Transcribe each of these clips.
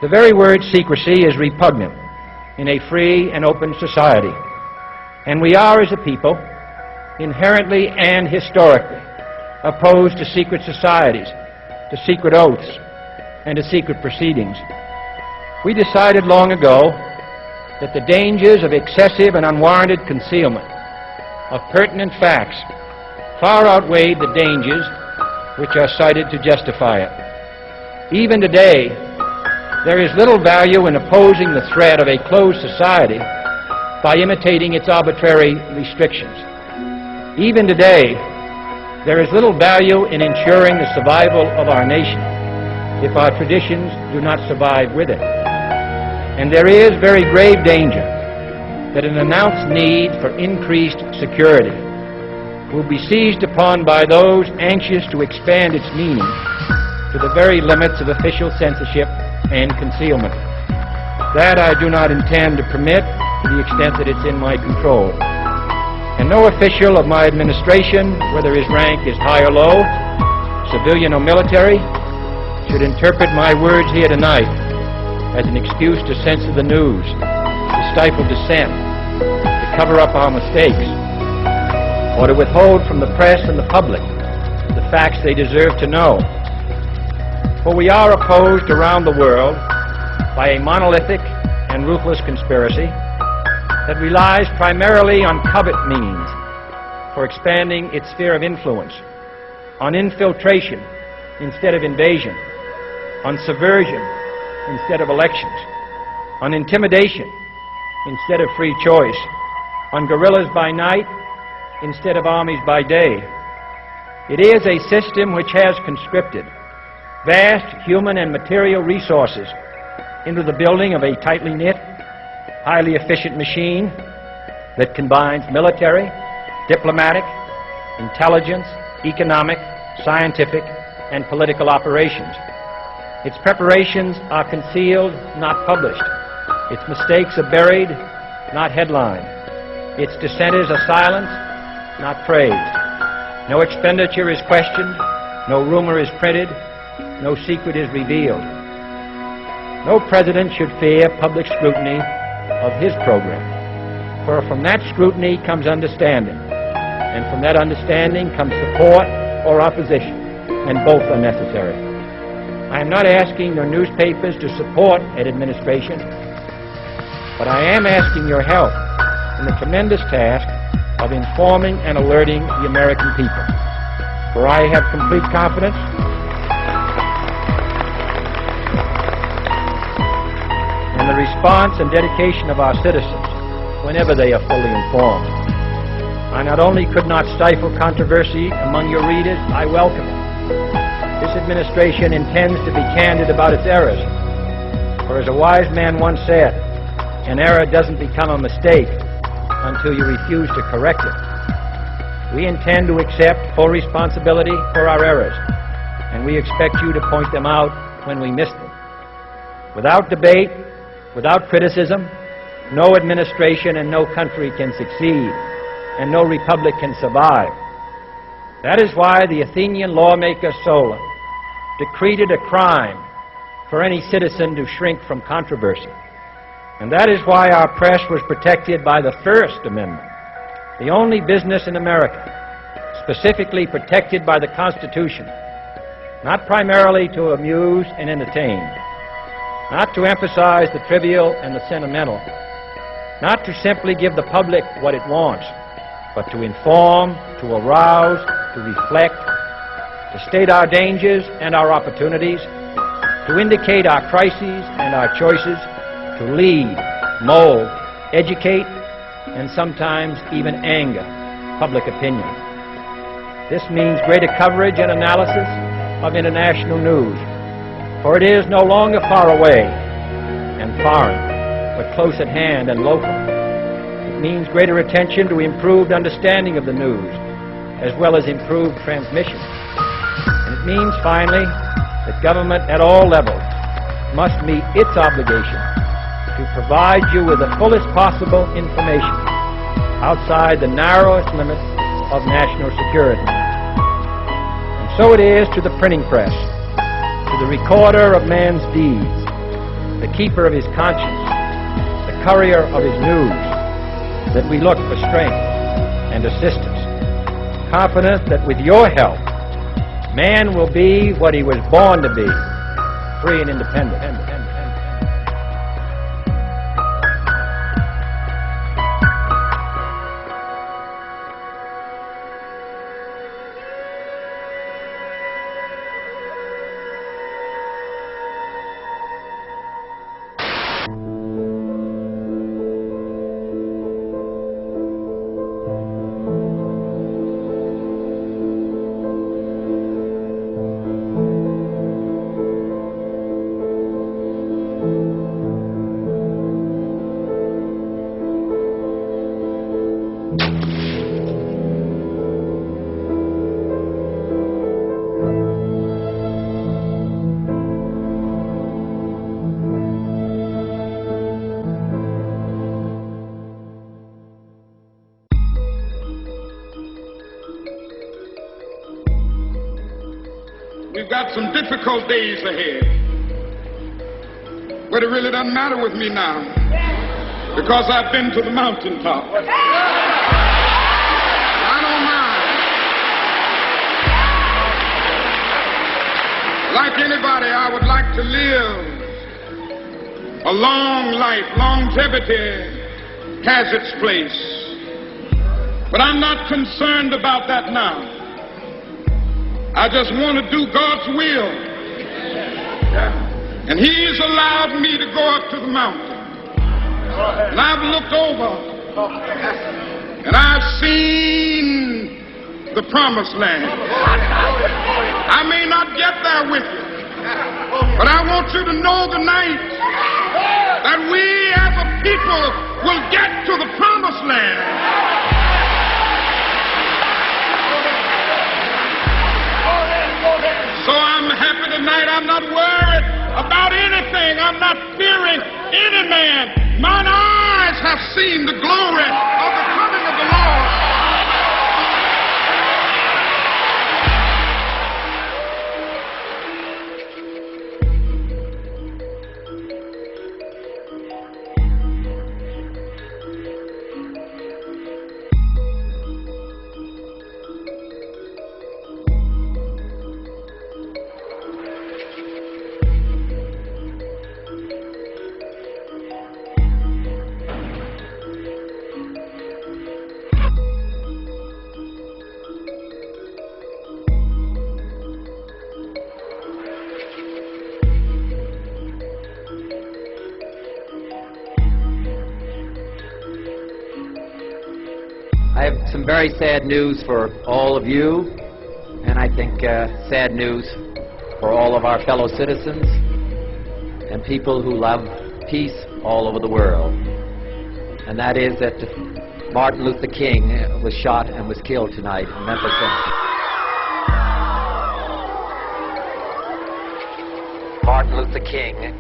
The very word secrecy is repugnant in a free and open society, and we are, as a people, inherently and historically opposed to secret societies, to secret oaths, and to secret proceedings. We decided long ago that the dangers of excessive and unwarranted concealment of pertinent facts far outweighed the dangers which are cited to justify it. Even today, there is little value in opposing the threat of a closed society by imitating its arbitrary restrictions. Even today, there is little value in ensuring the survival of our nation if our traditions do not survive with it. And there is very grave danger that an announced need for increased security will be seized upon by those anxious to expand its meaning to the very limits of official censorship and concealment. That I do not intend to permit to the extent that it's in my control. And no official of my administration, whether his rank is high or low, civilian or military, should interpret my words here tonight as an excuse to censor the news, to stifle dissent, to cover up our mistakes, or to withhold from the press and the public the facts they deserve to know. For we are opposed around the world by a monolithic and ruthless conspiracy that relies primarily on covert means for expanding its sphere of influence, on infiltration instead of invasion, on subversion instead of elections, on intimidation instead of free choice, on guerrillas by night instead of armies by day. It is a system which has conscripted vast human and material resources into the building of a tightly knit, highly efficient machine that combines military, diplomatic, intelligence, economic, scientific, and political operations. Its preparations are concealed, not published. Its mistakes are buried, not headlined. Its dissenters are silenced, not praised. No expenditure is questioned, no rumor is printed, no secret is revealed. No president should fear public scrutiny of his program, for from that scrutiny comes understanding, and from that understanding comes support or opposition, and both are necessary. I am not asking your newspapers to support an administration, but I am asking your help in the tremendous task of informing and alerting the American people, for I have complete confidence in the response and dedication of our citizens whenever they are fully informed. I not only could not stifle controversy among your readers, I welcome it. This administration intends to be candid about its errors, for as a wise man once said, an error doesn't become a mistake until you refuse to correct it. We intend to accept full responsibility for our errors, and we expect you to point them out when we miss them. Without debate, without criticism, no administration and no country can succeed, and no republic can survive. That is why the Athenian lawmaker Solon decreed it a crime for any citizen to shrink from controversy. And that is why our press was protected by the First Amendment, the only business in America specifically protected by the Constitution, not primarily to amuse and entertain, not to emphasize the trivial and the sentimental, not to simply give the public what it wants, but to inform, to arouse, to reflect, to state our dangers and our opportunities, to indicate our crises and our choices, to lead, mold, educate, and sometimes even anger public opinion. This means greater coverage and analysis of international news, for it is no longer far away and foreign, but close at hand and local. It means greater attention to improved understanding of the news, as well as improved transmission. And it means, finally, that government at all levels must meet its obligation to provide you with the fullest possible information outside the narrowest limits of national security. And so it is to the printing press, to the recorder of man's deeds, the keeper of his conscience, the courier of his news, that we look for strength and assistance, confident that with your help, man will be what he was born to be, free and independent. We've got some difficult days ahead, but it really doesn't matter with me now because I've been to the mountaintop. I don't mind. Like anybody, I would like to live a long life. Longevity has its place, but I'm not concerned about that now. I just want to do God's will. And He's allowed me to go up to the mountain. And I've looked over and I've seen the promised land. I may not get there with you, but I want you to know tonight that we as a people will get to the promised land. So I'm happy tonight. I'm not worried about anything. I'm not fearing any man. Mine eyes have seen the glory of the coming of the Lord. I have some very sad news for all of you, and I think sad news for all of our fellow citizens and people who love peace all over the world. And that is that Martin Luther King was shot and was killed tonight in Memphis. Martin Luther King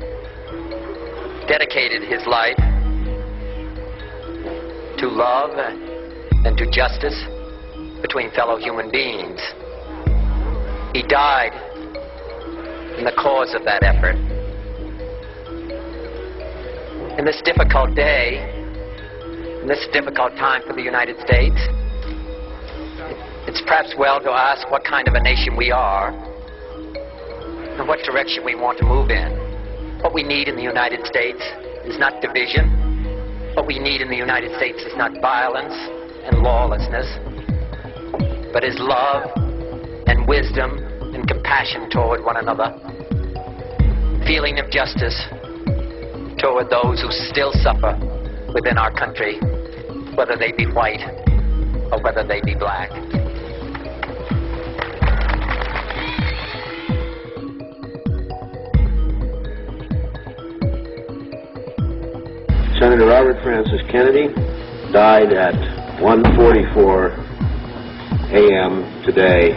dedicated his life to love and to justice between fellow human beings. He died in the cause of that effort. In this difficult day, in this difficult time for the United States, it's perhaps well to ask what kind of a nation we are and what direction we want to move in. What we need in the United States is not division. What we need in the United States is not violence and lawlessness, but is love and wisdom and compassion toward one another, feeling of justice toward those who still suffer within our country, whether they be white or whether they be black. Senator Robert Francis Kennedy died at 1:44 a.m. today,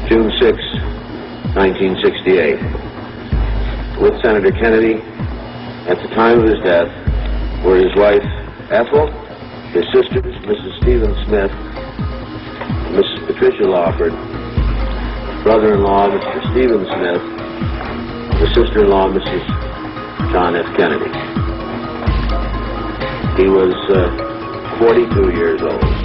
June 6, 1968. With Senator Kennedy, at the time of his death, were his wife Ethel, his sisters Mrs. Stephen Smith and Mrs. Patricia Lawford, brother-in-law Mr. Stephen Smith, the sister-in-law Mrs. John F. Kennedy. He was 42 years old.